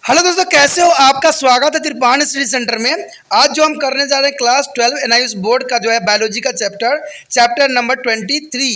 Hello दोस्तों, कैसे हो? आपका स्वागत है त्रिपाण स्टडी सेंटर में। आज जो हम करने जा रहे हैं क्लास 12 एनआईएस बोर्ड का जो है बायोलॉजी का चैप्टर नंबर 23।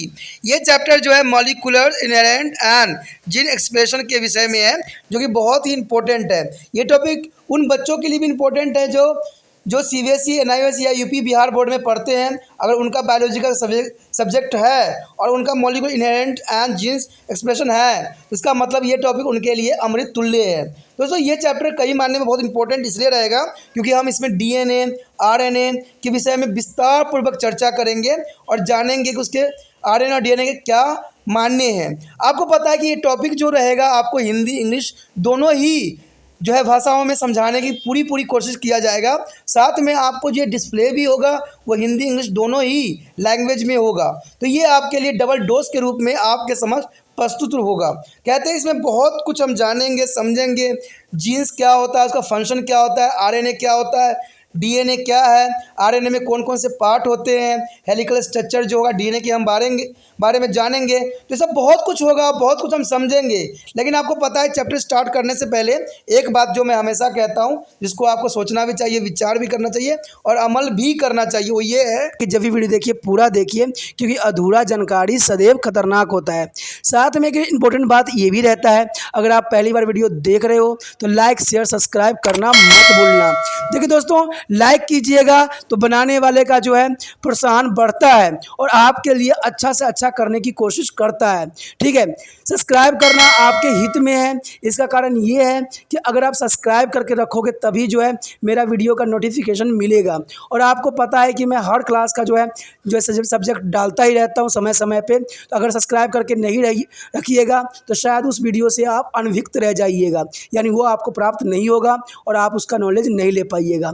ये चैप्टर जो है molecular inherent and gene expression के विषय में है, जो कि बहुत ही इंपॉर्टेंट है। ये टॉपिक उन बच्चों के लिए भी इम्पोर्टेंट है जो जो सीबीएसई एनआईएस या यूपी बिहार बोर्ड में पढ़ते हैं। अगर उनका बायोलॉजी का सब्जेक्ट है और उनका molecular inherent and genes expression है, तो इसका मतलब ये टॉपिक उनके लिए अमृत तुल्य है। दोस्तों, ये चैप्टर कई मायने में बहुत इंपॉर्टेंट इसलिए रहेगा क्योंकि हम इसमें डीएनए आरएनए के विषय में विस्तार पूर्वक चर्चा करेंगे और जानेंगे कि उसके आरएनए और डीएनए के क्या मान्य हैं। आपको पता है कि ये टॉपिक जो रहेगा आपको हिंदी इंग्लिश दोनों ही जो है भाषाओं में समझाने की पूरी कोशिश किया जाएगा। साथ में आपको जो डिस्प्ले भी होगा वो हिंदी इंग्लिश दोनों ही लैंग्वेज में होगा, तो ये आपके लिए डबल डोज के रूप में आपके समक्ष प्रस्तुत होगा। कहते हैं इसमें बहुत कुछ हम जानेंगे समझेंगे। जीन्स क्या होता है, उसका फंक्शन क्या होता है, आरएनए क्या होता है, डीएनए क्या है, आरएनए में कौन कौन से पार्ट होते हैं, हेलिकल स्ट्रक्चर जो होगा डीएनए के हम बारे में जानेंगे। तो सब बहुत कुछ होगा, बहुत कुछ हम समझेंगे। लेकिन आपको पता है चैप्टर स्टार्ट करने से पहले एक बात जो मैं हमेशा कहता हूँ, जिसको आपको सोचना भी चाहिए, विचार भी करना चाहिए और अमल भी करना चाहिए, वो ये है कि जब भी वीडियो देखिए पूरा देखिए, क्योंकि अधूरा जानकारी सदैव खतरनाक होता है। साथ में एक इम्पोर्टेंट बात ये भी रहता है, अगर आप पहली बार वीडियो देख रहे हो तो लाइक शेयर सब्सक्राइब करना मत भूलना। देखिए दोस्तों, लाइक कीजिएगा तो बनाने वाले का जो है प्रोत्साहन बढ़ता है और आपके लिए अच्छा से अच्छा करने की कोशिश करता है। ठीक है, सब्सक्राइब करना आपके हित में है। इसका कारण ये है कि अगर आप सब्सक्राइब करके रखोगे तभी जो है मेरा वीडियो का नोटिफिकेशन मिलेगा। और आपको पता है कि मैं हर क्लास का जो है सब्जेक्ट डालता ही रहता हूँ समय समय पे। तो अगर सब्सक्राइब करके नहीं रखिएगा तो शायद उस वीडियो से आप अनभिज्ञ रह जाइएगा, यानी वो आपको प्राप्त नहीं होगा और आप उसका नॉलेज नहीं ले पाइएगा।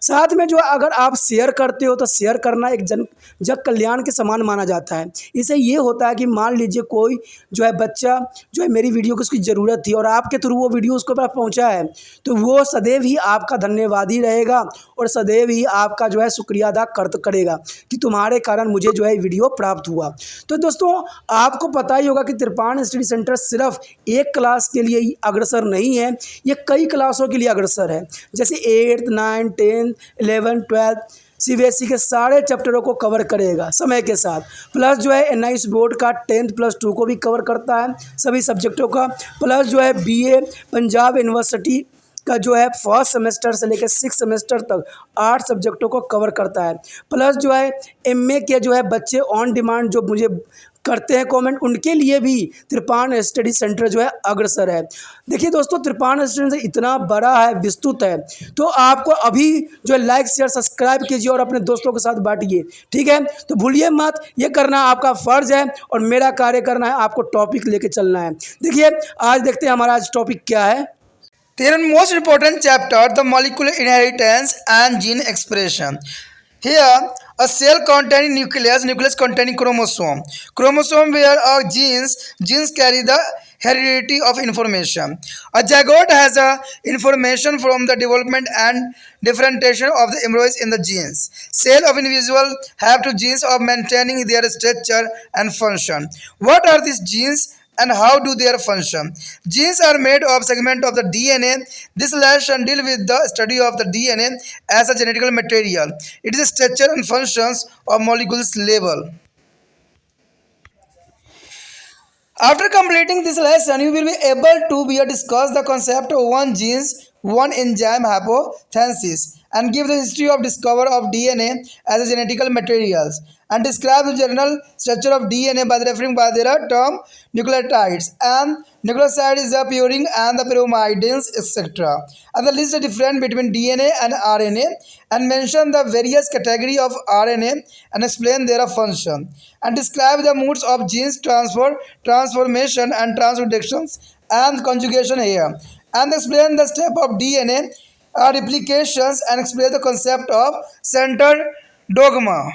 साथ में जो अगर आप शेयर करते हो तो शेयर करना एक जग कल्याण के समान माना जाता है। इससे ये होता है कि मान लीजिए कोई जो है बच्चा जो है मेरी वीडियो को उसकी ज़रूरत थी और आपके थ्रू वो वीडियो उसको पास पहुंचा है, तो वो सदैव ही आपका धन्यवादी रहेगा और सदैव ही आपका जो है शुक्रिया अदा करेगा कि तुम्हारे कारण मुझे जो है वीडियो प्राप्त हुआ। तो दोस्तों, आपको पता ही होगा कि त्रिपाण स्टडी सेंटर सिर्फ एक क्लास के लिए ही अग्रसर नहीं है, ये कई क्लासों के लिए अग्रसर है। जैसे 8th 9th 10th 11th 12th CBSE के सारे चैप्टरों को कवर करेगा समय के साथ। प्लस जो है एनआईएस बोर्ड का 10th+2 को भी कवर करता है, सभी सब्जेक्टों का। प्लस जो है बीए पंजाब यूनिवर्सिटी का जो है फर्स्ट सेमेस्टर से लेकर 6th सेमेस्टर तक 8 सब्जेक्टों को कवर करता है। प्लस जो है एमए के जो है बच्चे ऑन डिमांड जो मुझे करते हैं कमेंट, उनके लिए भी त्रिपाण स्टडी सेंटर जो है अग्रसर है। देखिए दोस्तों, त्रिपाण स्टडी सेंटर इतना बड़ा है, विस्तृत है, तो आपको अभी जो है लाइक शेयर सब्सक्राइब कीजिए और अपने दोस्तों के साथ बांटिए। ठीक है, तो भूलिए मत, ये करना आपका फ़र्ज है और मेरा कार्य करना है, आपको टॉपिक लेके चलना है। देखिए आज देखते हैं हमारा आज टॉपिक क्या है। Then most important chapter, the molecular inheritance and gene expression. Here, a cell containing nucleus containing chromosome. Chromosome where are genes carry the heredity of information. A zygote has a information from the development and differentiation of the embryos in the genes. Cell of individual have two genes of maintaining their structure and function. What are these genes and how do they function? Genes are made of segment of the DNA. This lesson deal with the study of the DNA as a genetical material. It is a structure and functions of molecules level. After completing this lesson, you will be able to discuss the concept of one genes, one enzyme hypothesis, and give the history of discovery of DNA as a genetical materials, and describe the general structure of DNA by referring by their term nucleotides and nucleosides, the purine and the pyrimides, etc. And the list the difference between DNA and RNA, and mention the various category of RNA and explain their function, and describe the modes of genes transformation and transcriptions and conjugation here, and explain the step of DNA replications and explain the concept of centered dogma,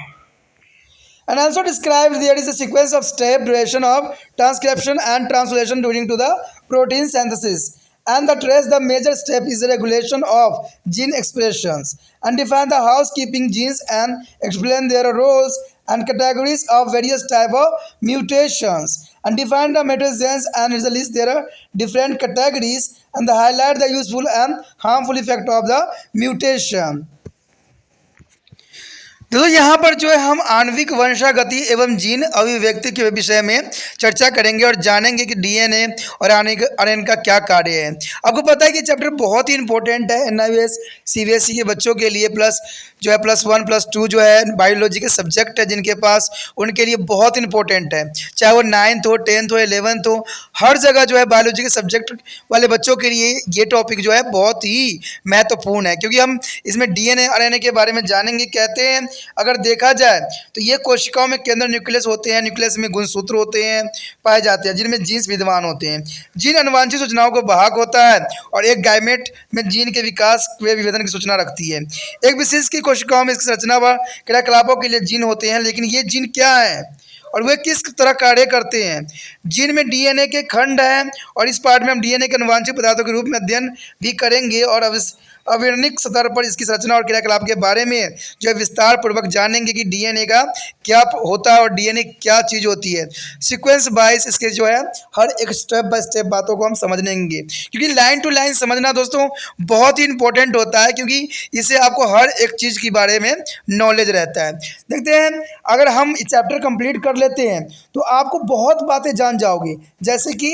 and also describes there is a sequence of step duration of transcription and translation during to the protein synthesis, and the trace the major step is the regulation of gene expressions, and define the housekeeping genes and explain their roles and categories of various type of mutations, and define the mutagens and list their different categories and the highlight the useful and harmful effect of the mutation. दोस्तों यहाँ पर जो है हम आणविक वंशागति एवं gene अभिव्यक्ति के विषय में चर्चा करेंगे और जानेंगे कि डीएनए और आरएनए का क्या कार्य है। आपको पता है कि चैप्टर बहुत ही इंपॉर्टेंट है एनआईवीएस सीबीएसई के बच्चों के लिए, प्लस जो है +1 +2 जो है बायोलॉजी के सब्जेक्ट है जिनके पास, उनके लिए बहुत इंपॉर्टेंट है। चाहे वो 9th हो, 10th हो, 11th हो, हर जगह जो है बायोलॉजी के सब्जेक्ट वाले बच्चों के लिए ये टॉपिक जो है बहुत ही महत्वपूर्ण है, क्योंकि हम इसमें डीएनए आरएनए के बारे में जानेंगे। कहते हैं अगर देखा जाए तो ये कोशिकाओं में केंद्र न्यूक्लियस होते हैं, न्यूक्लियस में गुणसूत्र होते हैं पाए जाते हैं जिनमें जीन्स विद्यमान होते हैं। जीन अनुवांशिक सूचनाओं को वाहक होता है और एक गाइमेट में जीन के विकास व विभेदन की सूचना रखती है। एक विशेष की कोशिकाओं में इसकी संरचना व क्रियाकलापों के लिए जीन होते हैं, लेकिन ये जीन क्या है और वे किस तरह कार्य करते हैं। जीन में डीएनए के खंड हैं और इस पार्ट में हम डीएनए के अनुवांशिक पदार्थों के रूप में अध्ययन भी करेंगे और अविरणिक स्तर पर इसकी संरचना और क्रियाकलाप के बारे में जो है विस्तार पूर्वक जानेंगे कि डीएनए का क्या होता है और डीएनए क्या चीज़ होती है। सीक्वेंस वाइज इसके जो है हर एक स्टेप बाय स्टेप बातों को हम समझेंगे, क्योंकि लाइन टू लाइन समझना दोस्तों बहुत ही इंपॉर्टेंट होता है, क्योंकि इससे आपको हर एक चीज़ के बारे में नॉलेज रहता है। देखते हैं अगर हम इस चैप्टर कंप्लीट कर लेते हैं तो आपको बहुत बातें जान जाओगे, जैसे कि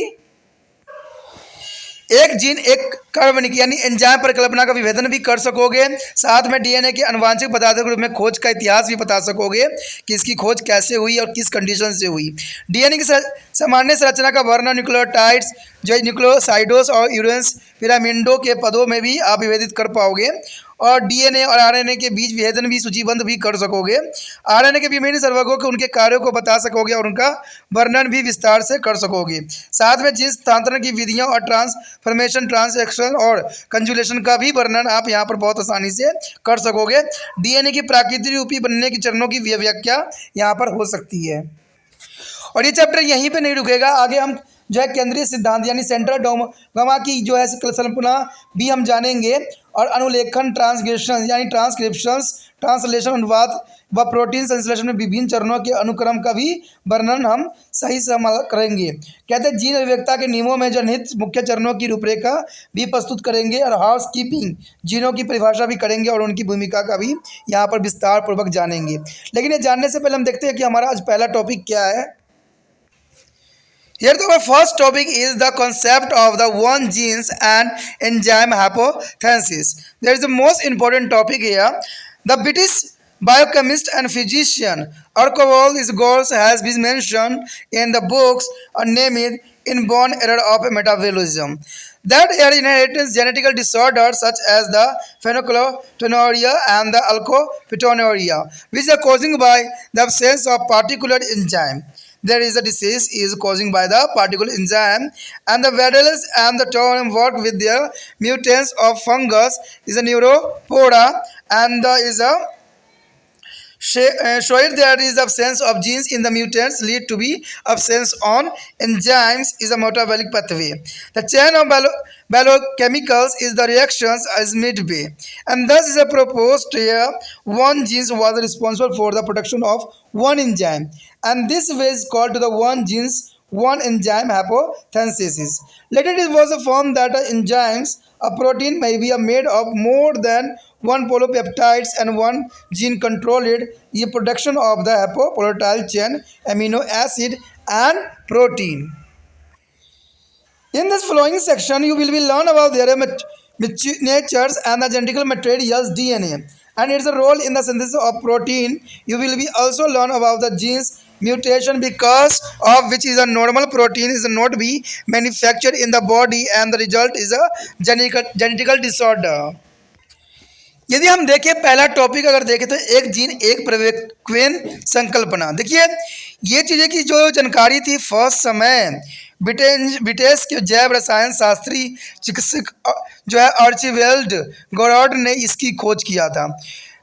एक जीन एक कार्बनिक यानी एंजाइम परिकल्पना का विभेदन भी कर सकोगे, साथ में डीएनए के आनुवांशिक पदार्थों के रूप में खोज का इतिहास भी बता सकोगे कि इसकी खोज कैसे हुई और किस कंडीशन से हुई। डीएनए की सामान्य संरचना का वर्णन न्यूक्लियोटाइड्स जो है न्यूक्लियोसाइडोस और यूरेंस पिरामिडों के पदों में भी आप विभेदित कर पाओगे और डीएनए और आरएनए के बीच विभेदन भी सूचीबद्ध भी कर सकोगे। आरएनए के विभिन्न सर्वकों के उनके कार्यों को बता सकोगे और उनका वर्णन भी विस्तार से कर सकोगे। साथ में जीन स्थानांतरण की विधियों और ट्रांसफॉर्मेशन, ट्रांसएक्शन और कंजुलेशन का भी वर्णन आप यहाँ पर बहुत आसानी से कर सकोगे। डीएनए की प्राकृतिक रूपी बनने की चरणों की व्याख्या यहाँ पर हो सकती है। और ये चैप्टर यहीं पे नहीं रुकेगा, आगे हम जो है केंद्रीय सिद्धांत यानी सेंट्रल डोमा की जो है कल्पना भी हम जानेंगे और अनुलेखन, ट्रांसक्रिप्शन यानी ट्रांसक्रिप्शंस, ट्रांसलेशन, अनुवाद व प्रोटीन संश्लेषण में विभिन्न चरणों के अनुक्रम का भी वर्णन हम सही से करेंगे। कहते हैं जीन अभिव्यक्ता के नियमों में जो निहित मुख्य चरणों की रूपरेखा भी प्रस्तुत करेंगे और हाउस कीपिंग जीनों की परिभाषा भी करेंगे और उनकी भूमिका का भी यहाँ पर विस्तार पूर्वक जानेंगे। लेकिन ये जानने से पहले हम देखते हैं कि हमारा आज पहला टॉपिक क्या है। Here our first topic is the concept of the one genes and enzyme hypothesis. There is the most important topic here. The British biochemist and physician Archibald Isgors has been mentioned in the books named Inborn Error of Metabolism. That are inherited genetic disorders such as the phenylketonuria and the alkylketonuria, which are caused by the absence of particular enzyme. There is a disease is caused by the particular enzyme, and the Vadels and the Torn work with their mutants of fungus is a neuropora, and is a showed there is absence of genes in the mutants lead to be absence on enzymes is a metabolic pathway. The chain of biochemicals is the reactions as midway, and thus is a proposed here one gene was responsible for the production of one enzyme, and this way is called to the one genes one enzyme hypothesis. Later it was found that enzymes a protein may be made of more than one polypeptides and one gene controlled the production of the haplopolytyl chain amino acid and protein. In this following section you will be learn about their natures and the genetic materials DNA and its role in the synthesis of protein. You will be also learn about the genes mutation because of which is a normal protein is not be manufactured in the body and the result is a genetic disorder. यदि हम देखें पहला topic अगर देखें तो एक gene एक परिवर्तन संकल्पना। देखिए ये चीज़ें की जो जानकारी थी फर्स्ट समय ब्रिटिश के जैव रसायन शास्त्री चिकित्सक जो है आर्चिबाल्ड गोडार्ड ने इसकी खोज किया था,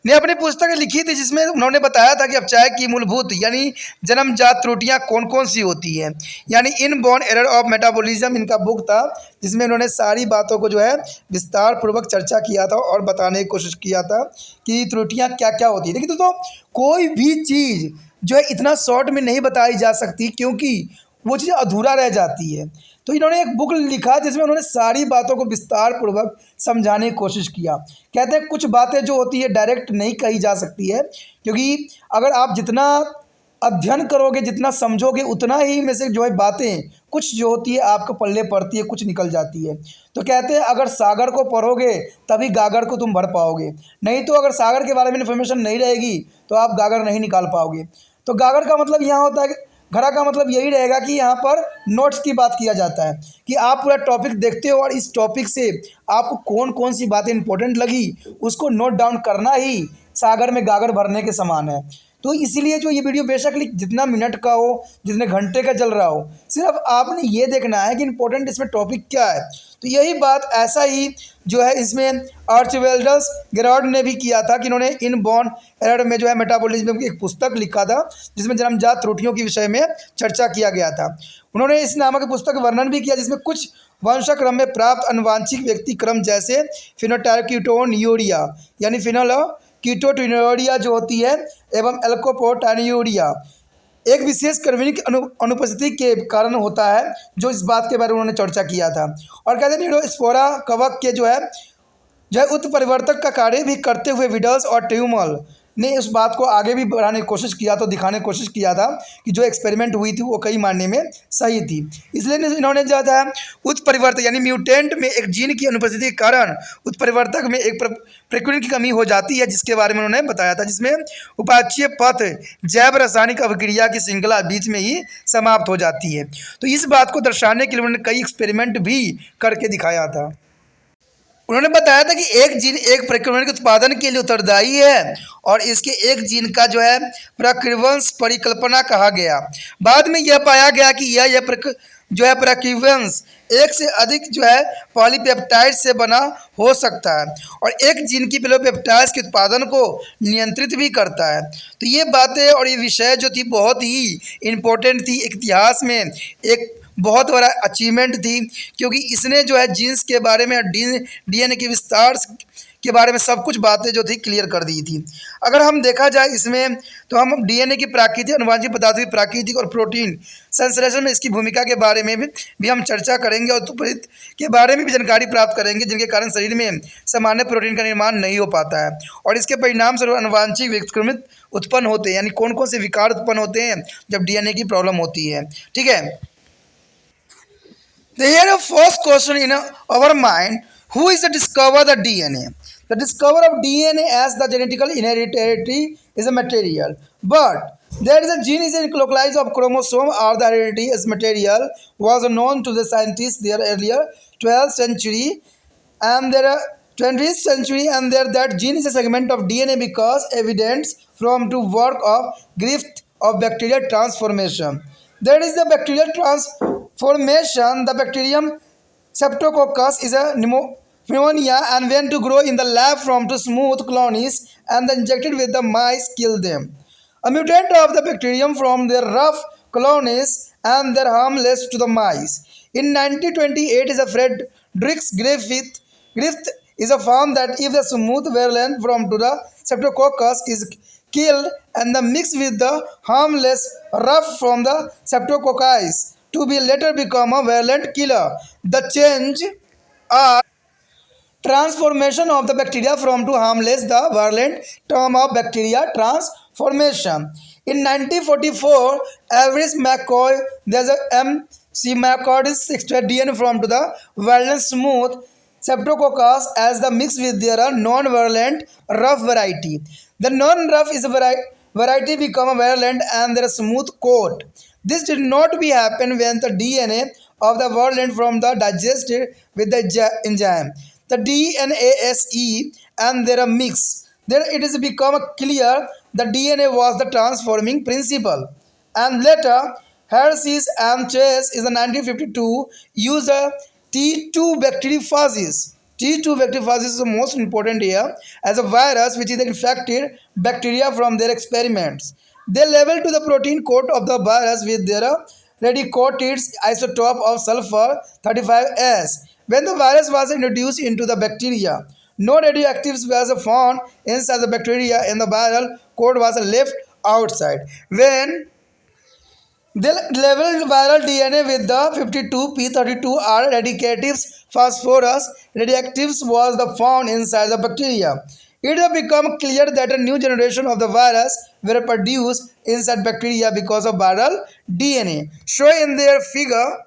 ने अपनी पुस्तक लिखी थी जिसमें उन्होंने बताया था कि अपचाय की मूलभूत यानी जन्मजात त्रुटियां कौन कौन सी होती हैं, यानी इनबॉर्न एरर ऑफ मेटाबॉलिज्म इनका बुक था जिसमें उन्होंने सारी बातों को जो है विस्तार पूर्वक चर्चा किया था और बताने की कोशिश किया था कि त्रुटियां क्या क्या होती है। देखिए दोस्तों कोई भी चीज़ जो है इतना शॉर्ट में नहीं बताई जा सकती, क्योंकि वो चीज़ अधूरा रह जाती है। तो इन्होंने एक बुक लिखा जिसमें उन्होंने सारी बातों को विस्तार पूर्वक समझाने की कोशिश किया। कहते हैं कुछ बातें जो होती है डायरेक्ट नहीं कही जा सकती है, क्योंकि अगर आप जितना अध्ययन करोगे, जितना समझोगे, उतना ही में से जो है बातें कुछ जो होती है आपको पल्ले पड़ती है, कुछ निकल जाती है। तो कहते हैं अगर सागर को पढ़ोगे तभी गागर को तुम भर पाओगे, नहीं तो अगर सागर के बारे में इन्फॉर्मेशन नहीं रहेगी तो आप गागर नहीं निकाल पाओगे। तो गागर का मतलब यहाँ होता है कि घड़ा का मतलब यही रहेगा कि यहाँ पर नोट्स की बात किया जाता है कि आप पूरा टॉपिक देखते हो और इस टॉपिक से आपको कौन कौन सी बातें इंपॉर्टेंट लगी उसको नोट डाउन करना ही सागर में गागर भरने के समान है। तो इसीलिए जो ये वीडियो बेशक जितना मिनट का हो, जितने घंटे का चल रहा हो, सिर्फ आपने ये देखना है कि इंपॉर्टेंट इसमें टॉपिक क्या है। तो यही बात ऐसा ही जो है इसमें आर्चवेल्डस गेरार्ड ने भी किया था कि इन्होंने इन बॉर्न एरर में जो है मेटाबॉलिज्म की एक पुस्तक लिखा था जिसमें जन्मजात त्रुटियों के विषय में चर्चा किया गया था। उन्होंने इस नामक पुस्तक वर्णन भी किया जिसमें कुछ वंशक्रम में प्राप्त अनुवांशिक व्यक्ति क्रम जैसे फिनोटार्क्यूटोन्यूरिया यानी फिनोल कीटोटिनोरिया जो होती है एवं एल्कोपोटानियूरिया एक विशेष कार्बनिक अनुपस्थिति के कारण होता है, जो इस बात के बारे में उन्होंने चर्चा किया था। और कहते हैं न्यूरोस्पोरा कवक के जो है उत्परिवर्तक का कार्य भी करते हुए विडल्स और ट्यूमल ने उस बात को आगे भी बढ़ाने की कोशिश किया, तो दिखाने की कोशिश किया था कि जो एक्सपेरिमेंट हुई थी वो कई मायने में सही थी। इसलिए इन्होंने जो है उत्परिवर्तक यानी म्यूटेंट में एक जीन की अनुपस्थिति के कारण उत्परिवर्तक में एक प्रक्रिया की कमी हो जाती है, जिसके बारे में उन्होंने बताया था, जिसमें उपाच्य पथ जैव रासायनिक अभिक्रिया की श्रृंखला बीच में ही समाप्त हो जाती है। तो इस बात को दर्शाने के लिए उन्होंने कई एक्सपेरिमेंट भी करके दिखाया था। उन्होंने बताया था कि एक जीन एक प्रक्रमण के उत्पादन के लिए उत्तरदायी है और इसके एक जीन का जो है प्रकृवंश परिकल्पना कहा गया। बाद में यह पाया गया कि यह जो है प्रकृवंश एक से अधिक जो है पॉलीपेप्टाइड से बना हो सकता है और एक जीन की पेप्टाइड्स के उत्पादन को नियंत्रित भी करता है। तो ये बातें और ये विषय जो थी बहुत ही इम्पोर्टेंट थी, एक इतिहास में एक बहुत बड़ा अचीवमेंट थी, क्योंकि इसने जो है जीन्स के बारे में डीएनए के विस्तार के बारे में सब कुछ बातें जो थी क्लियर कर दी थी। अगर हम देखा जाए इसमें तो हम डीएनए की प्राकृतिक अनुवांशिक पदार्थों की प्राकृतिक और प्रोटीन संश्लेषण में इसकी भूमिका के बारे में भी हम चर्चा करेंगे और उत्परित के बारे में भी जानकारी प्राप्त करेंगे, जिनके कारण शरीर में सामान्य प्रोटीन का निर्माण नहीं हो पाता है और इसके परिणाम स्वरूप अनुवांशिक विकृमित उत्पन्न होते हैं, यानी कौन कौन से विकार उत्पन्न होते हैं जब डीएनए की प्रॉब्लम होती है। ठीक है, here a first question in our mind: who is the discover the DNA? The discover of DNA as the genetically hereditary is a material, but there is a gene is a localized of chromosome or the heredity as material was known to the scientists there earlier 12th century and there are 20th century and there that gene is a segment of DNA because evidence from to work of grift of bacterial transformation. There is the bacterial transformation. The bacterium Streptococcus is a pneumonia and when to grow in the lab from to smooth colonies and then injected with the mice kill them. A mutant of the bacterium from their rough colonies and their harmless to the mice. In 1928 is a Frederick Griffith is a found that if the smooth virulent from to the Streptococcus is killed and the mix with the harmless rough from the Streptococcus to be later become a virulent killer. The change are transformation of the bacteria from to harmless the virulent term of bacteria transformation. In 1944, Everest McCoy, there's a M.C. McCordis extract DNA from to the virulent smooth Streptococcus as the mix with their non-virulent rough variety. The non-rough is a variety become a virulent and their smooth coat. This did not be happen when the DNA of the virulent from the digested with the enzyme. The DNASE and their mix. Then it is become clear the DNA was the transforming principle. And later, Hershey's and Chase is the 1952 used a T2 bacteriophages. T2 bacteriophages is the most important here as a virus which is infected bacteria from their experiments. They level to the protein coat of the virus with their radioactive isotope of sulfur 35S. When the virus was introduced into the bacteria, no radioactives was found inside the bacteria and the viral code was left outside. When They labeled viral DNA with the 52p32R radioactives. Phosphorus radioactives was the found inside the bacteria. It has become clear that a new generation of the virus were produced inside bacteria because of viral DNA. Show in their figure.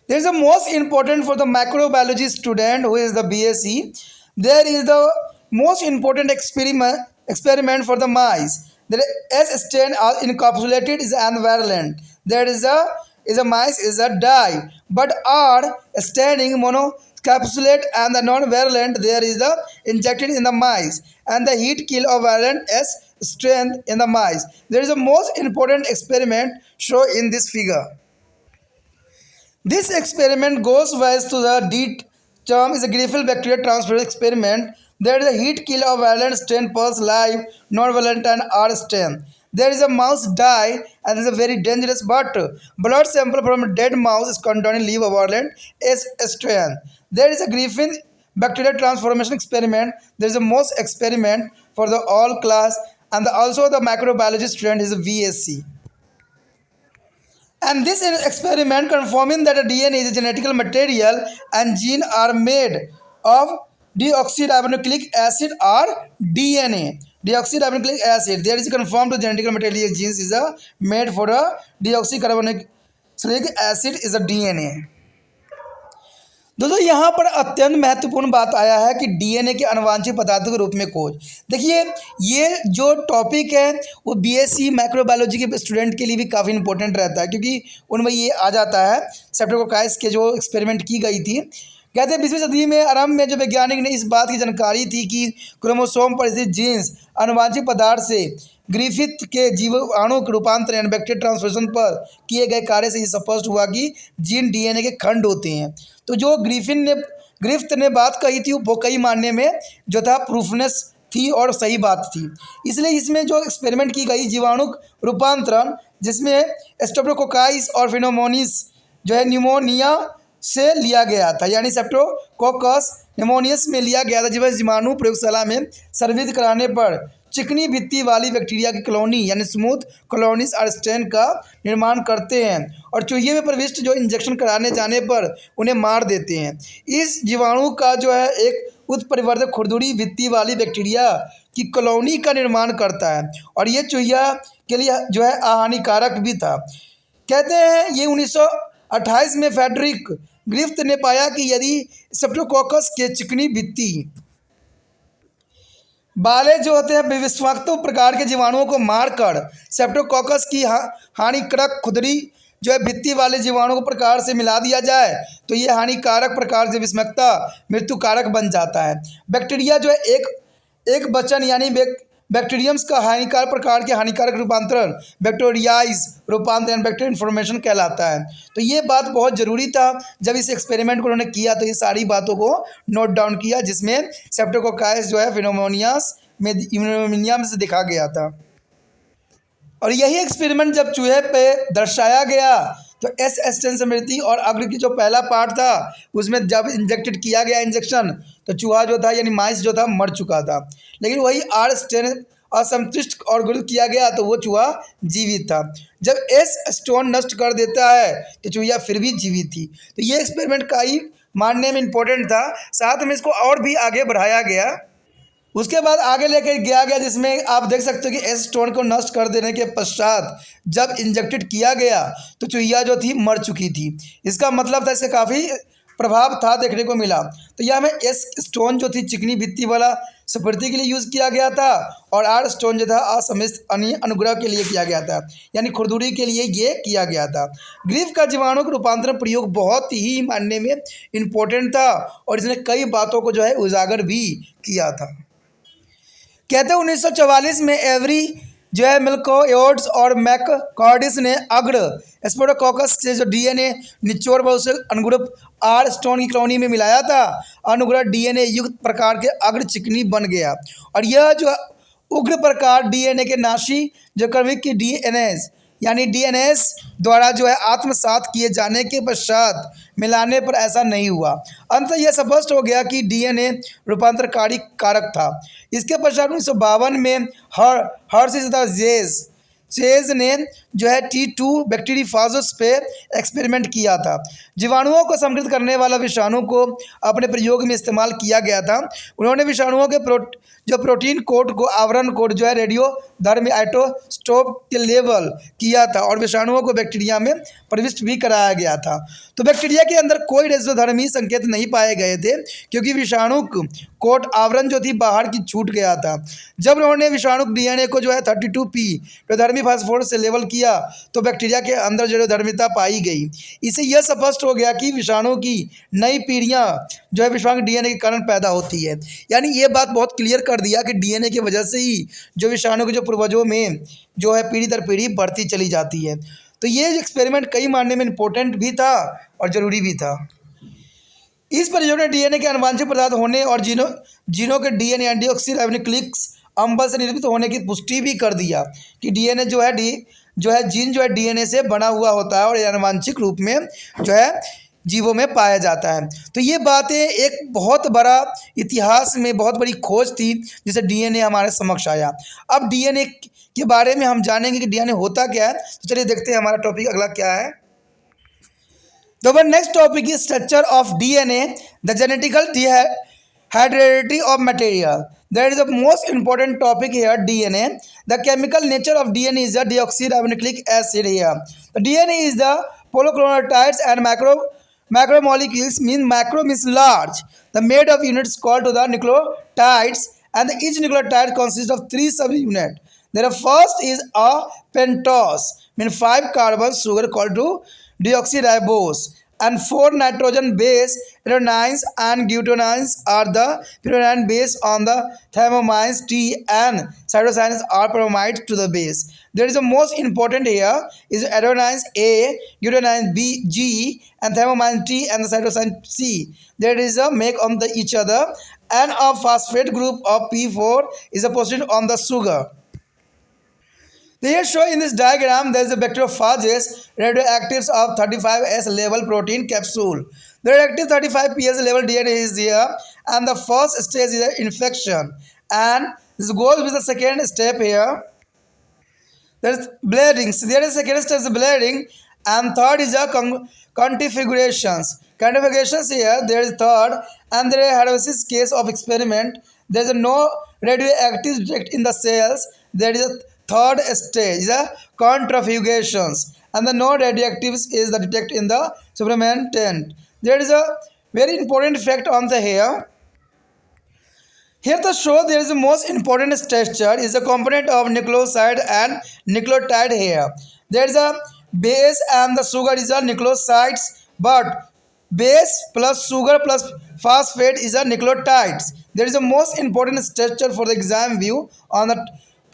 There is the most important for the microbiology student who is the BSc. There is the most important experiment for the mice. The S strain are encapsulated is an virulent. There is a mice is a dye, but R standing monocapsulate and the non-virulent there is the injected in the mice and the heat kill of virulent S strength in the mice. There is a most important experiment shown in this figure. This experiment goes wise to the D term is a Griffith bacteria transfer experiment. There is a heat kill of valent strain pulse live, non-valent and R strain. There is a mouse die and is a very dangerous but blood sample from a dead mouse is containing live valent S strain. There is a Griffith bacteria transformation experiment. There is a most experiment for the all class and also the microbiology student is a VSc. And this experiment confirming that a DNA is a genetical material and genes are made of deoxyribonucleic acid or DNA. Deoxyribonucleic acid. There is confirmed the genetical material genes is made for a deoxyribonucleic acid is a DNA. दोस्तों यहाँ पर अत्यंत महत्वपूर्ण बात आया है कि DNA के आनुवंशिक पदार्थों के रूप में खोज। देखिए ये जो टॉपिक है वो बीएससी माइक्रोबायोलॉजी के स्टूडेंट के लिए भी काफ़ी इंपॉर्टेंट रहता है क्योंकि उनमें ये आ जाता है सेप्टोकोकाइस के जो एक्सपेरिमेंट की गई थी। कहते हैं 20वीं सदी में आरंभ में जो वैज्ञानिक ने इस बात की जानकारी थी कि क्रोमोसोम पर स्थित जीन्स आनुवंशिक पदार्थ से ग्रिफिथ के जीवाणु के रूपांतरण यानी बैक्टीरियल ट्रांसफॉर्मेशन पर किए गए कार्य से ये स्पष्ट हुआ कि जीन डीएनए के खंड होते हैं। तो जो ग्रिफ्थ ने बात कही थी वो कई मानने में जो था प्रूफनेस थी और सही बात थी। इसलिए इसमें जो एक्सपेरिमेंट की गई जीवाणु जिसमें स्ट्रेप्टोकोकाइस और फिनोमोनिस जो है न्यूमोनिया से लिया गया था यानी स्ट्रेप्टोकोकस निमोनियस में लिया गया था जिसमें जीवाणु प्रयोगशाला में सर्वित कराने पर चिकनी भित्ति वाली बैक्टीरिया की कॉलोनी यानी स्मूथ कॉलोनीज और स्ट्रेन का निर्माण करते हैं और चूहे में प्रविष्ट जो इंजेक्शन कराने जाने पर उन्हें मार देते हैं। इस जीवाणु का जो है एक उत्परिवर्तक खुरदुरी भित्ति वाली बैक्टीरिया की कॉलोनी का निर्माण करता है और ये चूहिया के लिए जो है हानिकारक भी था। कहते हैं ये 1928 में फ्रेडरिक ग्रिफ्थ ने पाया कि यदि स्ट्रेप्टोकोकस के चिकनी भित्ति वाले जो होते हैं विषाक्त प्रकार के जीवाणुओं को मारकर स्ट्रेप्टोकोकस की हानिकारक खुदरी जो है भित्ति वाले जीवाणु को प्रकार से मिला दिया जाए तो ये हानिकारक प्रकार से विषमकता मृत्युकारक बन जाता है। बैक्टीरिया जो है एक वचन यानी बैक्टीरियम्स का हानिकारक प्रकार के हानिकारक रूपांतरण बैक्टीरियाइज रूपांतरण बैक्टीरियल इन्फॉर्मेशन कहलाता है। तो ये बात बहुत ज़रूरी था जब इस एक्सपेरिमेंट को उन्होंने किया तो ये सारी बातों को नोट डाउन किया जिसमें स्ट्रेप्टोकोकाइस जो है फिनोमोनिया में से देखा गया था। और यही एक्सपेरिमेंट जब चूहे पे दर्शाया गया तो एस स्ट्रेन समृद्धि और अग्र की जो पहला पार्ट था उसमें जब इंजेक्टेड किया गया इंजेक्शन तो चूहा जो था यानी माइस जो था मर चुका था, लेकिन वही आर स्ट्रेन असंतुष्ट और गुरुत किया गया तो वो चूहा जीवित था। जब एस स्टोन नष्ट कर देता है तो चूहिया फिर भी जीवित थी। तो ये एक्सपेरिमेंट का ही मानने में इम्पोर्टेंट था, साथ में इसको और भी आगे बढ़ाया गया। उसके बाद आगे लेकर गया जिसमें आप देख सकते हो कि एस स्टोन को नष्ट कर देने के पश्चात जब इंजेक्टेड किया गया तो चूहिया जो थी मर चुकी थी। इसका मतलब था इसका काफ़ी प्रभाव था देखने को मिला। तो यह हमें एस स्टोन जो थी चिकनी भित्ति वाला सुपर्ति के लिए यूज़ किया गया था और आर स्टोन जो था असमित अनुग्रह के लिए किया गया था यानी खुरदुरी के लिए ये किया गया था। ग्रीफ का जीवाणु का रूपांतरण प्रयोग बहुत ही मानने में इम्पोर्टेंट था और इसने कई बातों को जो है उजागर भी किया था। कहते हैं 1944 में एवरी जो है मिल्कोयोड्स और मैककॉर्डिस ने अग्र स्ट्रेप्टोकोकस से जो डीएनए निचोड़ पर उसे अनुग्रह आर स्टोन की कॉलोनी में मिलाया था। अनुग्रह डीएनए युक्त प्रकार के अग्र चिकनी बन गया और यह जो उग्र प्रकार डीएनए के नाशी जो क्रमिक की डीएनएस यानी डीएनएस द्वारा जो है आत्मसात किए जाने के पश्चात मिलाने पर ऐसा नहीं हुआ। अंत यह स्पष्ट हो गया कि डीएनए रूपांतरकारी कारक था। इसके पश्चात 1952 में हर्शिस तथा चेज ने जो है T2 बैक्टीरियोफाजोस पे एक्सपेरिमेंट किया था। जीवाणुओं को संक्रमित करने वाला विषाणु को अपने प्रयोग में इस्तेमाल किया गया था। उन्होंने विषाणुओं के जो प्रोटीन कोड को आवरण कोड जो है रेडियोधर्मी आइसोटोप के लेवल किया था और विषाणुओं को बैक्टीरिया में प्रविष्ट भी कराया गया था। तो बैक्टीरिया के अंदर कोई रेडियोधर्मी संकेत नहीं पाए गए थे क्योंकि विषाणु कोट आवरण जो थी बाहर की छूट गया था। जब उन्होंने विषाणु डीएनए को जो है 32P रेडियोधर्मी फास्फोरस से लेवल किया तो बैक्टीरिया के अंदर जो रेडियोधर्मिता पाई गई। इससे यह स्पष्ट हो गया कि विषाणु की नई पीढ़ियां जो है विषाणु डीएनए के कारण पैदा होती है। यानी ये बात बहुत क्लियर कर दिया कि डीएनए की वजह से ही जो विषाणु के जो पूर्वजों में जो है पीढ़ी दर पीढ़ी बढ़ती चली जाती है। तो ये एक्सपेरिमेंट कई मायने में इम्पोर्टेंट भी था और ज़रूरी भी था। इस प्रयोग ने डीएनए के अनुवांशिक पदार्थ होने और जीनों के डीएनए डीऑक्सीराइबोन्यूक्लिक अम्ल से निर्मित होने की पुष्टि भी कर दिया कि डीएनए जो है जीन जो है डीएनए से बना हुआ होता है और आनुवांशिक रूप में जो है जीवों में पाया जाता है। तो ये बातें एक बहुत बड़ा इतिहास में बहुत बड़ी खोज थी जिसे डीएनए हमारे समक्ष आया। अब डीएनए के बारे में हम जानेंगे कि डीएनए होता क्या है। तो चलिए देखते हैं हमारा टॉपिक अगला क्या है। तो our next topic is structure of DNA, the genetical heredity of material. That is the most important topic here, DNA. The chemical nature of DNA is the deoxyribonucleic acid here. The DNA is the polynucleotides and macromolecules. Macro means large. The made of units called to the nucleotides, and each nucleotide consists of 3 subunits. The first is a pentose, means 5 carbon sugar called to deoxyribose, and 4 nitrogen base adenines and glutenines are the pyrimidine base on the thiamines T and cytosines are bromide to the base. There is the most important here is adenines A, glutenine B, G, and thiamine T and the cytosine C. There is a make on the each other, and a phosphate group of P4 is a position on the sugar. Here shown in this diagram, there is a bacteriophages radioactives of 35S level protein capsule. The radioactive 35PS level DNA is here, and the first stage is the infection, and this goes with the second step here. There is bleeding. So there is second step is bleeding, and third is a configurations. Configurations here there is third, and there is hypothesis case of experiment. There is no radioactive detect in the cells. There is a third stage is the contrifugations, and the no radioactives is the detect in the supplementant. There is a very important fact on the here. Here the show there is the most important structure is a component of nucleoside and nucleotide here. There is a base and the sugar is a nucleosides, but base plus sugar plus phosphate is a nucleotides. There is a most important structure for the exam view on the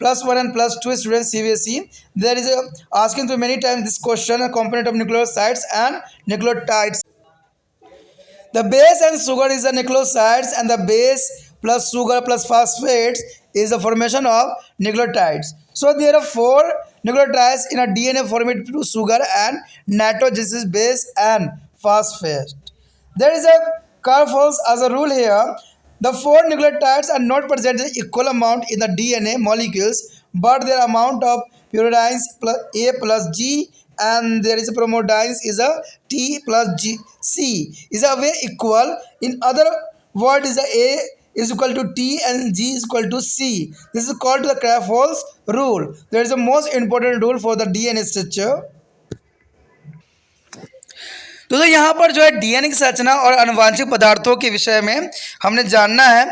+1 and +2 students CBSE. There is a asking to many times this question, a component of nucleosides and nucleotides. The base and sugar is the nucleosides, and the base plus sugar plus phosphates is the formation of nucleotides. So there are 4 nucleotides in a DNA formed to sugar and nitrogen is base and phosphate. There is a curve follows as a rule here. The 4 nucleotides are not present in equal amount in the DNA molecules, but their amount of pyrimidines plus A plus G, and there is a bromidines is a T plus G C is a way equal. In other words, is a A is equal to T and G is equal to C. This is called the Crafts rule. There is a most important rule for the DNA structure. तो यहाँ पर जो है DNA की संरचना और आनुवांशिक पदार्थों के विषय में हमने जानना है।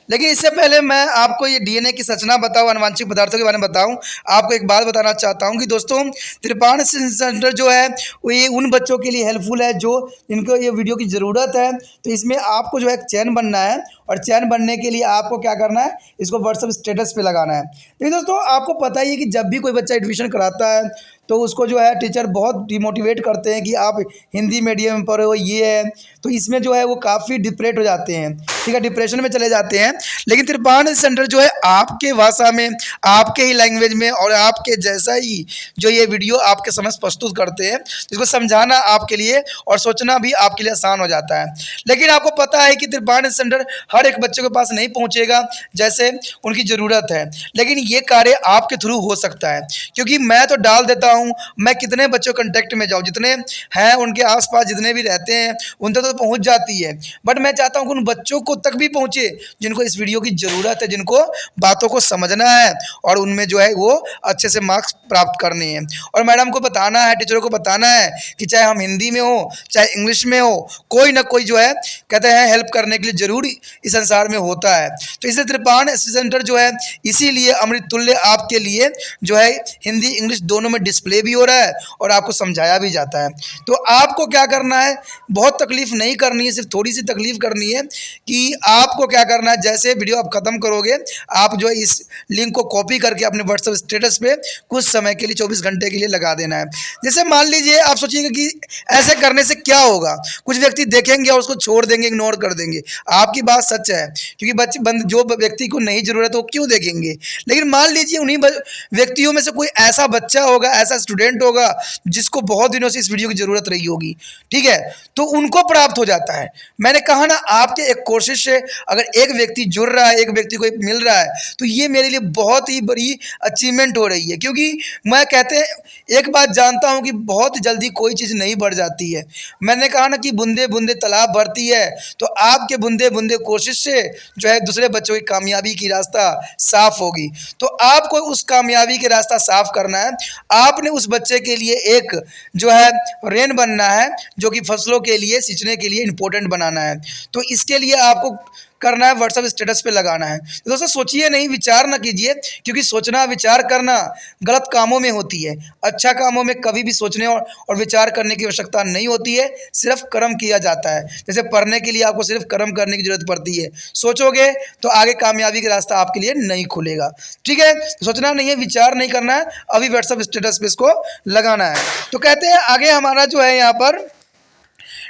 लेकिन इससे पहले मैं आपको ये डीएनए की संरचना बताऊँ, आनुवांशिक पदार्थों के बारे में बताऊँ, आपको एक बात बताना चाहता हूँ कि दोस्तों त्रिपाण सेंटर जो है वो ये उन बच्चों के लिए हेल्पफुल है जो इनको ये वीडियो की ज़रूरत है। तो इसमें आपको जो है चैन बनना है, और चैन बनने के लिए आपको क्या करना है, इसको व्हाट्सएप स्टेटस पे लगाना है। तो दोस्तों आपको पता ही है कि जब भी कोई बच्चा एडमिशन कराता है तो उसको जो है टीचर बहुत डिमोटिवेट करते हैं कि आप हिंदी मीडियम में पढ़े हो, ये है। तो इसमें जो है वो काफ़ी डिप्रेट हो जाते हैं, ठीक है, डिप्रेशन में चले जाते हैं। लेकिन त्रिपाण सेंटर जो है आपके भाषा में, आपके ही लैंग्वेज में और आपके जैसा ही जो ये वीडियो आपके समझ प्रस्तुत करते हैं, इसको समझाना आपके लिए और सोचना भी आपके लिए आसान हो जाता है। लेकिन आपको पता है कि त्रिपाण सेंटर हर एक बच्चे के पास नहीं पहुंचेगा जैसे उनकी ज़रूरत है, लेकिन ये कार्य आपके थ्रू हो सकता है, क्योंकि मैं तो डाल देता हूँ, मैं कितने बच्चों कॉन्टैक्ट में जाऊँ, जितने हैं उनके आसपास जितने भी रहते हैं उन तक तो पहुँच जाती है, बट मैं चाहता हूँ कि उन बच्चों को तक भी पहुँचे जिनको इस वीडियो की ज़रूरत है, जिनको बातों को समझना है और उनमें जो है वो अच्छे से मार्क्स प्राप्त करने हैं। और मैडम को बताना है, टीचरों को बताना है कि चाहे हम हिंदी में हो चाहे इंग्लिश में हो, कोई ना कोई जो है कहते हैं हेल्प करने के लिए जरूर इस संसार में होता है। तो इसलिए त्रिपाण सेंटर जो है इसीलिए अमृत तुल्य आपके लिए जो है हिंदी इंग्लिश दोनों में डिस्प्ले भी हो रहा है और आपको समझाया भी जाता है। तो आपको क्या करना है, बहुत तकलीफ नहीं करनी है, सिर्फ थोड़ी सी तकलीफ करनी है कि आपको क्या करना है, जैसे वीडियो आप ख़त्म करोगे आप जो है इस लिंक को कॉपी करके अपने व्हाट्सएप स्टेटस पे कुछ समय के लिए 24 घंटे के लिए लगा देना है। जैसे मान लीजिए आप सोचिएगा कि ऐसे करने से क्या होगा, कुछ व्यक्ति देखेंगे और उसको छोड़ देंगे, इग्नोर कर देंगे। आपकी बात सच है, क्योंकि बच्चे जो व्यक्ति को नहीं ज़रूरत है वो क्यों देखेंगे, लेकिन मान लीजिए उन्हीं व्यक्तियों में से कोई ऐसा बच्चा होगा, ऐसा स्टूडेंट होगा जिसको बहुत दिनों से इस वीडियो की ज़रूरत रही होगी, ठीक है, तो उनको प्राप्त हो जाता है। मैंने कहा ना, आपके एक कोशिश से अगर एक व्यक्ति जुड़ रहा है, एक व्यक्ति को मिल रहा है, तो ये मेरे लिए बहुत ही बड़ी अचीवमेंट हो रही है, क्योंकि मैं कहते हैं एक बात जानता हूं कि बहुत जल्दी कोई चीज़ नहीं बढ़ जाती है। मैंने कहा ना कि बूंदे बूंदे तालाब भरती है, तो आपके बूंदे बूंदे कोशिश से जो है दूसरे बच्चों की कामयाबी की रास्ता साफ होगी। तो आपको उस कामयाबी के रास्ता साफ करना है, आपने उस बच्चे के लिए एक जो है रेन बनना है, जो कि फसलों के लिए सींचने के लिए इम्पोर्टेंट बनाना है। तो इसके लिए आपको करना है व्हाट्सएप स्टेटस पे लगाना है। तो दोस्तों सोचिए नहीं, विचार ना कीजिए, क्योंकि सोचना विचार करना गलत कामों में होती है, अच्छा कामों में कभी भी सोचने और विचार करने की आवश्यकता नहीं होती है, सिर्फ कर्म किया जाता है। जैसे पढ़ने के लिए आपको सिर्फ कर्म करने की जरूरत पड़ती है, सोचोगे तो आगे कामयाबी का रास्ता आपके लिए नहीं खुलेगा, ठीक है। तो सोचना नहीं है, विचार नहीं करना है, अभी व्हाट्सएप स्टेटस पे इसको लगाना है। तो कहते हैं आगे हमारा जो है यहाँ पर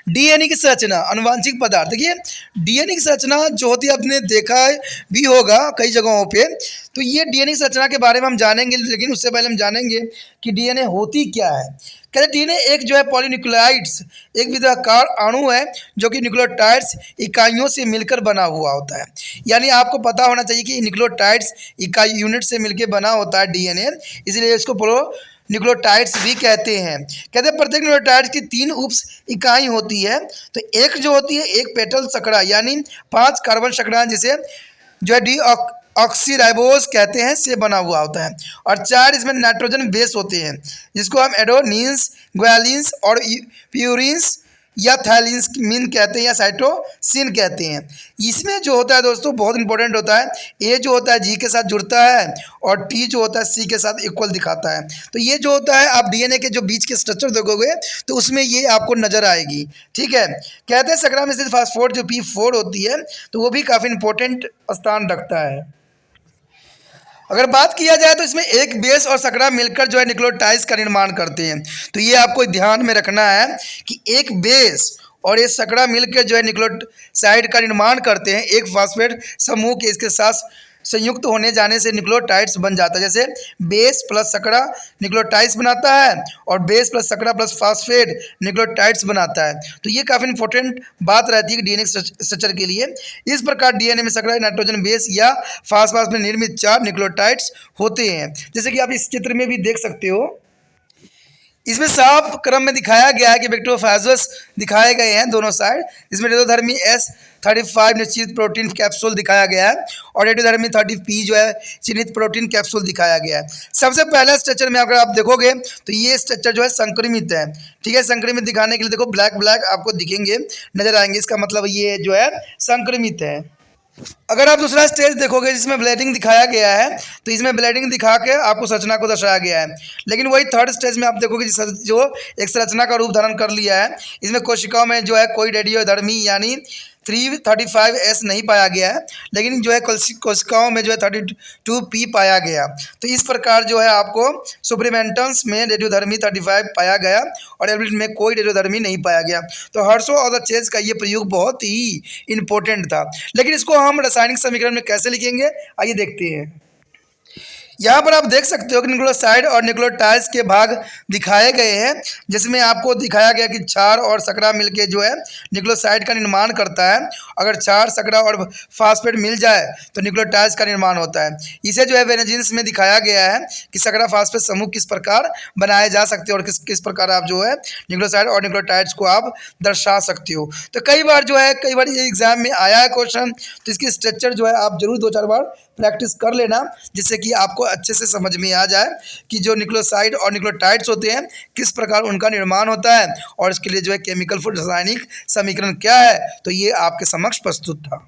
डीएनए की संरचना, अनुवांशिक पदार्थ। देखिए डीएनए की संरचना जो होती है आपने देखा भी होगा कई जगहों पे, तो ये डीएनए की संरचना के बारे में हम जानेंगे, लेकिन उससे पहले हम जानेंगे कि डीएनए होती क्या है। कहते डीएनए एक जो है पॉलीन्यूक्लियोटाइड्स, एक विधाकार अणु है जो कि न्यूक्लियोटाइड्स इकाइयों से मिलकर बना हुआ होता है। यानी आपको पता होना चाहिए कि न्यूक्लियोटाइड्स इकाई यूनिट से मिलकर बना होता है डीएनए, इसलिए इसको न्यूक्लियोटाइड्स भी कहते हैं। कहते हैं प्रत्येक न्यूक्लियोटाइड्स की 3 उप इकाई होती है। तो एक जो होती है एक पेटल शर्करा, यानी 5 कार्बन शर्करा जिसे जो है डी ऑक्सीराइबोस कहते हैं से बना हुआ होता है, और 4 इसमें नाइट्रोजन बेस होते हैं जिसको हम एडोनिन्स, ग्वालिन्स और प्यूरिन्स या थैलिन्स कहते हैं या साइटोसिन कहते हैं। इसमें जो होता है दोस्तों बहुत इंपॉर्टेंट होता है, ए जो होता है जी के साथ जुड़ता है और टी जो होता है सी के साथ इक्वल दिखाता है। तो ये जो होता है आप डीएनए के जो बीच के स्ट्रक्चर देखोगे तो उसमें ये आपको नज़र आएगी, ठीक है। कहते हैं शर्करा में स्थित फास्फोरेट जो P4 होती है तो वो भी काफ़ी इंपॉर्टेंट स्थान रखता है। अगर बात किया जाए तो इसमें एक बेस और शर्करा मिलकर जो है न्यूक्लियोटाइड्स का निर्माण करते हैं। तो ये आपको ध्यान में रखना है कि एक बेस और ये शर्करा मिलकर जो है न्यूक्लियोसाइड का निर्माण करते हैं, एक फास्फेट समूह के इसके साथ संयुक्त होने जाने से न्यूक्लियोटाइड्स बन जाता है। जैसे बेस प्लस शर्करा न्यूक्लियोटाइड्स बनाता है और बेस प्लस शर्करा प्लस फास्फेट न्यूक्लियोटाइड्स बनाता है। तो ये काफ़ी इंपॉर्टेंट बात रहती है कि डीएनए स्ट्रक्चर के लिए। इस प्रकार डीएनए में शर्करा, नाइट्रोजन बेस या फास्फोरस में निर्मित 4 न्यूक्लियोटाइड्स होते हैं, जैसे कि आप इस चित्र में भी देख सकते हो। इसमें साफ क्रम में दिखाया गया है कि बैक्टीरियोफेजेस दिखाए गए हैं दोनों साइड। इसमें रेडियोधर्मी S35 निश्चित प्रोटीन कैप्सूल दिखाया गया है और रेडियोधर्मी 30P जो है चिन्हित प्रोटीन कैप्सूल दिखाया गया है। सबसे पहला स्ट्रक्चर में अगर आप देखोगे तो ये स्ट्रक्चर जो है संक्रमित है, ठीक है। संक्रमित दिखाने के लिए देखो ब्लैक ब्लैक आपको दिखेंगे, नजर आएंगे, इसका मतलब ये जो है संक्रमित है। अगर आप दूसरा स्टेज देखोगे जिसमें ब्लेडिंग दिखाया गया है तो इसमें ब्लेडिंग दिखा के आपको संरचना को दर्शाया गया है। लेकिन वही थर्ड स्टेज में आप देखोगे जो एक संरचना का रूप धारण कर लिया है, इसमें कोशिकाओं में जो है कोई रेडियोधर्मी यानी 335S नहीं पाया गया है, लेकिन जो है कोशिकाओं में जो है 32P पाया गया। तो इस प्रकार जो है आपको सुपरीमेंटन्स में रेडियोधर्मी 35 पाया गया और एल्बिट में कोई रेडियोधर्मी नहीं पाया गया। तो हर्शो और द चेज का ये प्रयोग बहुत ही इंपॉर्टेंट था। लेकिन इसको हम रासायनिक समीकरण में कैसे लिखेंगे आइए देखते हैं। यहाँ पर आप देख सकते हो कि न्यूक्लियोसाइड और न्यूक्लियोटाइड्स के भाग दिखाए गए हैं, जिसमें आपको दिखाया गया कि क्षार और शर्करा मिलके जो है न्यूक्लियोसाइड का निर्माण करता है। अगर क्षार, शर्करा और फास्फेट मिल जाए तो न्यूक्लियोटाइड्स का निर्माण होता है। इसे जो है वेनेजिन्स में दिखाया गया है कि शर्करा फास्फेट समूह किस प्रकार बनाए जा सकते हैं और किस प्रकार आप जो है न्यूक्लियोसाइड और न्यूक्लियोटाइड्स को आप दर्शा सकते हो। तो कई बार ये एग्जाम में आया है क्वेश्चन, तो इसकी स्ट्रक्चर जो है आप जरूर 2-4 बार प्रैक्टिस कर लेना, जिससे कि आपको अच्छे से समझ में आ जाए कि जो न्यूक्लियोसाइड और न्यूक्लियोटाइड्स होते हैं किस प्रकार उनका निर्माण होता है और इसके लिए जो है केमिकल फॉर रासायनिक समीकरण क्या है। तो ये आपके समक्ष प्रस्तुत था।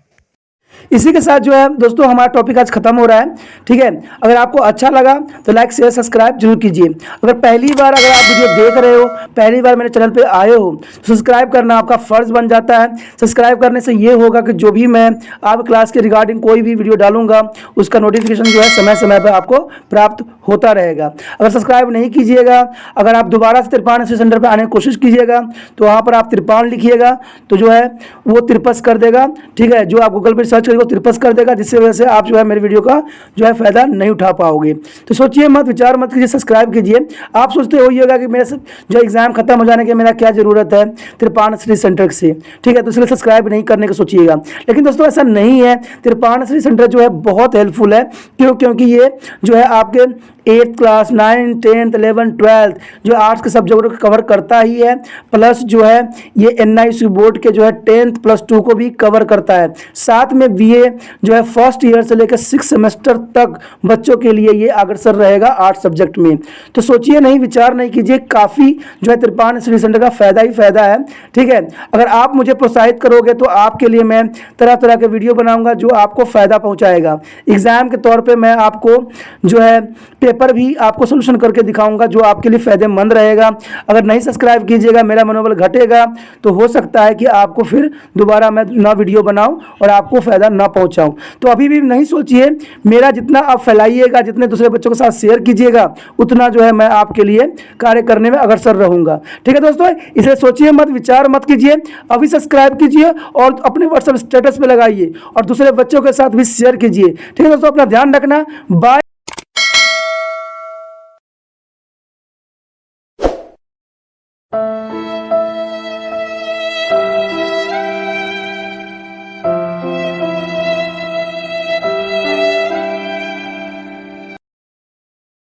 इसी के साथ जो है दोस्तों हमारा टॉपिक आज खत्म हो रहा है। ठीक है, अगर आपको अच्छा लगा तो लाइक शेयर सब्सक्राइब जरूर कीजिए। अगर पहली बार अगर आप वीडियो देख रहे हो, पहली बार मेरे चैनल पे आए हो, तो सब्सक्राइब करना आपका फ़र्ज़ बन जाता है। सब्सक्राइब करने से ये होगा कि जो भी मैं आप क्लास के रिगार्डिंग कोई भी वीडियो डालूंगा उसका नोटिफिकेशन जो है समय समय पर आपको प्राप्त होता रहेगा। अगर सब्सक्राइब नहीं कीजिएगा, अगर आप दोबारा से तिरपान स्टडी सेंटर पर आने की कोशिश कीजिएगा तो वहाँ पर आप तिरपान लिखिएगा तो जो है वो तिरपस कर देगा। ठीक है, जो आप गूगल पर सर्च करेंगे वो तिरपस कर देगा, जिससे वजह से आप जो है मेरे वीडियो का जो है फ़ायदा नहीं उठा पाओगे। तो सोचिए मत, विचार मत कीजिए, सब्सक्राइब कीजिए। आप सोचते होइएगा कि मेरे जो एग्ज़ाम खत्म हो जाने के मेरा क्या ज़रूरत है तिरपान स्टडी सेंटर से। ठीक है, तो इसलिए सब्सक्राइब नहीं करने का सोचिएगा। लेकिन दोस्तों ऐसा नहीं है, तिरपान स्टडी सेंटर जो है बहुत हेल्पफुल है। क्योंकि ये जो है आपके 8th class, 9th, 10th, 11th, 12th जो आर्ट्स के सब्जेक्ट को कवर करता ही है, प्लस जो है ये NIC बोर्ड के जो है 10th प्लस 2 को भी कवर करता है। साथ में BA जो है फर्स्ट ईयर से लेकर 6 सेमेस्टर तक बच्चों के लिए ये अग्रसर रहेगा आर्ट्स सब्जेक्ट में। तो सोचिए नहीं, विचार नहीं कीजिए, काफ़ी जो है तिरपान स्टडी सेंटर का फ़ायदा ही फ़ायदा है। ठीक है, अगर आप मुझे प्रोत्साहित करोगे तो आपके लिए मैं तरह तरह के वीडियो बनाऊँगा जो आपको फ़ायदा पहुँचाएगा। एग्ज़ाम के तौर पर मैं आपको जो है पेपर भी आपको सोल्यूशन करके दिखाऊंगा जो आपके लिए फ़ायदेमंद रहेगा। अगर नहीं सब्सक्राइब कीजिएगा, मेरा मनोबल घटेगा, तो हो सकता है कि आपको फिर दोबारा मैं ना वीडियो बनाऊं और आपको फ़ायदा ना पहुंचाऊं। तो अभी भी नहीं सोचिए, मेरा जितना आप फैलाइएगा, जितने दूसरे बच्चों के साथ शेयर कीजिएगा, उतना जो है मैं आपके लिए कार्य करने में अग्रसर रहूँगा। ठीक है दोस्तों, इसलिए सोचिए मत, विचार मत कीजिए, अभी सब्सक्राइब कीजिए और अपने व्हाट्सएप स्टेटस पर लगाइए और दूसरे बच्चों के साथ भी शेयर कीजिए। ठीक है दोस्तों, अपना ध्यान रखना। बाय।